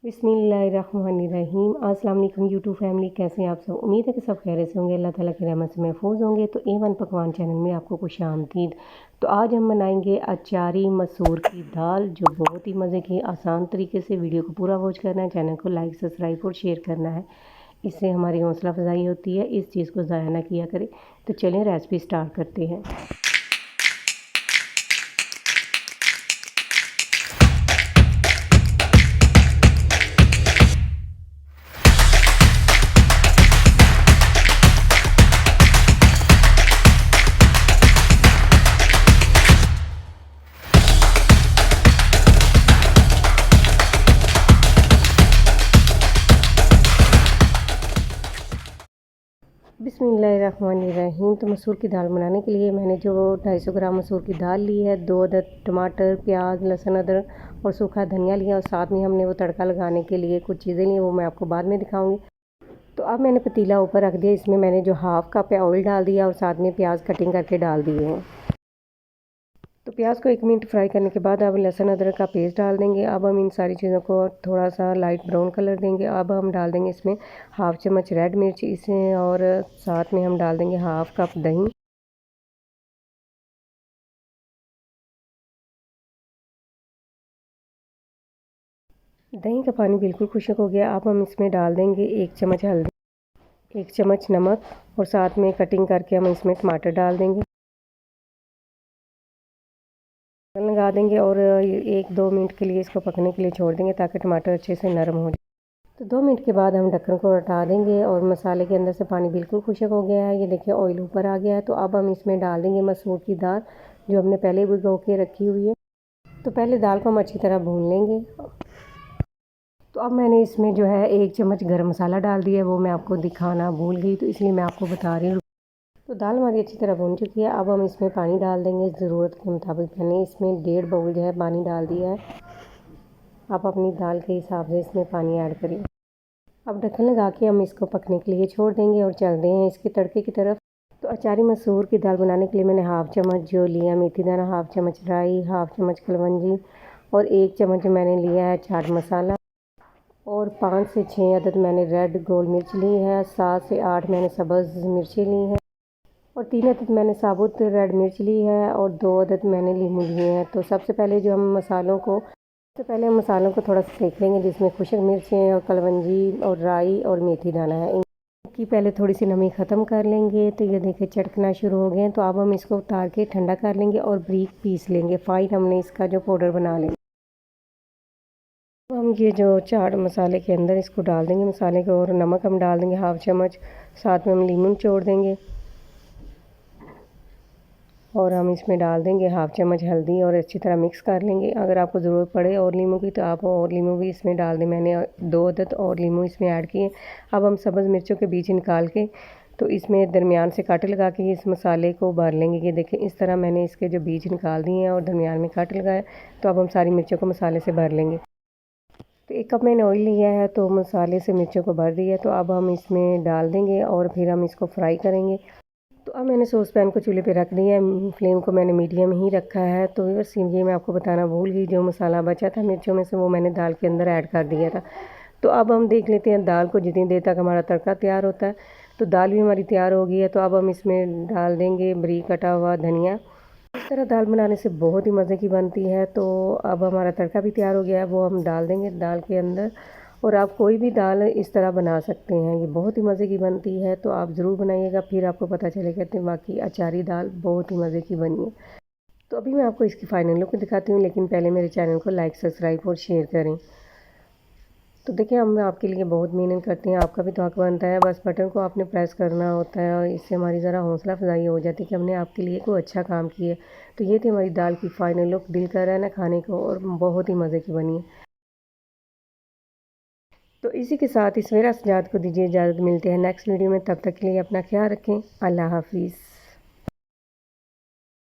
बिस्मिल्लाहिर्रहमानिर्रहीम। अस्सलाम वालेकुम यूट्यूब फैमिली, कैसे हैं आप सब। उम्मीद है कि सब खैरियत से होंगे, अल्लाह ताला की रहमत से महफूज होंगे। तो A1 पकवान चैनल में आपको खुशामदीद। तो आज हम बनाएंगे अचारी मसूर की दाल, जो बहुत ही मज़े की आसान तरीके से। वीडियो को पूरा वॉच करना है, चैनल को लाइक सब्सक्राइब और शेयर करना है। इससे हमारी हौसला अफजाई होती है, इस चीज़ को ज़ाया ना किया करें। तो चलें रेसिपी स्टार्ट करते हैं। बिस्मिल्लाहिर्रहमानिर्रहीम। तो मसूर की दाल बनाने के लिए मैंने जो 250 ग्राम मसूर की दाल ली है, 2 अदद टमाटर, प्याज, लहसुन, अदरक और सूखा धनिया लिया। और साथ में हमने वो तड़का लगाने के लिए कुछ चीज़ें ली, वो मैं आपको बाद में दिखाऊंगी। तो अब मैंने पतीला ऊपर रख दिया, इसमें मैंने जो हाफ़ कप है ऑयल डाल दिया और साथ में प्याज कटिंग करके डाल दिए हैं। तो प्याज को 1 मिनट फ्राई करने के बाद अब लहसुन अदरक का पेस्ट डाल देंगे। अब हम इन सारी चीज़ों को थोड़ा सा लाइट ब्राउन कलर देंगे। अब हम डाल देंगे इसमें हाफ़ चम्मच रेड मिर्च इसे, और साथ में हम डाल देंगे हाफ़ कप दही। दही का पानी बिल्कुल खुश्क हो गया। अब हम इसमें डाल देंगे 1 चम्मच हल्दी, 1 चम्मच नमक और साथ में कटिंग करके हम इसमें टमाटर डाल देंगे, लगा देंगे और 1-2 मिनट के लिए इसको पकने के लिए छोड़ देंगे ताकि टमाटर अच्छे से नरम हो जाए। तो 2 मिनट के बाद हम ढक्कन को हटा देंगे और मसाले के अंदर से पानी बिल्कुल खुश्क हो गया है। ये देखिए ऑयल ऊपर आ गया है। तो अब हम इसमें डाल देंगे मसूर की दाल, जो हमने पहले भिगो के रखी हुई है। तो पहले दाल को हम अच्छी तरह भून लेंगे। तो अब मैंने इसमें जो है 1 चम्मच गरम मसाला डाल दिया है, वो मैं आपको दिखाना भूल गई, तो इसलिए मैं आपको बता रही हूँ। तो दाल हमारी अच्छी तरह भून चुकी है। अब हम इसमें पानी डाल देंगे ज़रूरत के मुताबिक। मैंने इसमें 1.5 बाउल जो है पानी डाल दिया है। आप अपनी दाल के हिसाब से इसमें पानी ऐड करिए। अब ढक्कन लगा के हम इसको पकने के लिए छोड़ देंगे और चलते हैं इसके तड़के की तरफ। तो अचारी मसूर की दाल बनाने के लिए मैंने हाफ़ चम्मच जो लिया मेथी दाना, हाफ़ चम्मच राई, हाफ़ चम्मच कलवंजी और 1 चम्मच मैंने लिया है चाट मसाला और 5 से 6 अदद मैंने रेड गोल मिर्च ली है, 7 से 8 मैंने सब्ज़ मिर्ची ली हैं और 3 अदद मैंने साबुत रेड मिर्च ली है और 2 अदद मैंने लीमू लिए हैं। तो सबसे पहले हम मसालों को थोड़ा सा सेक लेंगे, जिसमें खुशक मिर्चें और कलवंजी और राई और मेथी दाना है। इनकी पहले थोड़ी सी नमी ख़त्म कर लेंगे। तो ये देखिए चटकना शुरू हो गए हैं। तो अब हम इसको उतार के ठंडा कर लेंगे और बारीक पीस लेंगे। फाइन हमने इसका जो पाउडर बना लेंगे। तो हम ये जो चाट मसाले के अंदर इसको डाल देंगे मसाले को, और नमक हम डाल देंगे हाफ़ चम्मच, साथ में हम लीमू निचोड़ देंगे और हम इसमें डाल देंगे हाफ़ चम्मच हल्दी और अच्छी तरह मिक्स कर लेंगे। अगर आपको ज़रूरत पड़े और लीमू की तो आप और लीमू भी इसमें डाल दें। मैंने 2 अदद और लीमू इसमें ऐड किए। अब हम सब्ज़ मिर्चों के बीज निकाल के तो इसमें दरमियान से काट लगा के इस मसाले को भर लेंगे। ये देखें इस तरह मैंने इसके जो बीज निकाल दिए हैं और दरमियान में काट लगाए। तो अब हम सारी मिर्चों को मसाले से भर लेंगे। तो 1 कप मैंने ऑयल लिया है, तो मसाले से मिर्चों को भर दिया। तो अब हम इसमें डाल देंगे और फिर हम इसको फ्राई करेंगे। तो अब मैंने सॉस पैन को चूल्हे पे रख दिया है, फ्लेम को मैंने मीडियम ही रखा है। तो बस ये मैं आपको बताना भूल गई, जो मसाला बचा था मिर्चों में से वो मैंने दाल के अंदर ऐड कर दिया था। तो अब हम देख लेते हैं दाल को, जितनी देर तक हमारा तड़का तैयार होता है। तो दाल भी हमारी तैयार हो गई है। तो अब हम इसमें डाल देंगे बारीक कटा हुआ धनिया। इस तरह दाल बनाने से बहुत ही मज़े की बनती है। तो अब हमारा तड़का भी तैयार हो गया है, वो हम डाल देंगे दाल के अंदर। और आप कोई भी दाल इस तरह बना सकते हैं, ये बहुत ही मज़े की बनती है। तो आप ज़रूर बनाइएगा, फिर आपको पता चलेगा कि वाकई अचारी दाल बहुत ही मज़े की बनी है। तो अभी मैं आपको इसकी फ़ाइनल लुक दिखाती हूँ, लेकिन पहले मेरे चैनल को लाइक सब्सक्राइब और शेयर करें। तो देखिए हम आपके लिए बहुत मेहनत करते हैं, आपका भी तो हक बनता है। बस बटन को आपने प्रेस करना होता है और इससे हमारी ज़रा हौसला अफजाई हो जाती है कि हमने आपके लिए कोई अच्छा काम किया। तो ये थी हमारी दाल की फ़ाइनल लुक। दिल कर रहा है ना खाने को, और बहुत ही मज़े की बनी है। तो इसी के साथ इस मेरा सजाद को दीजिए इजाज़त। मिलते हैं नेक्स्ट वीडियो में, तब तक के लिए अपना ख्याल रखें। अल्लाह हाफिज़।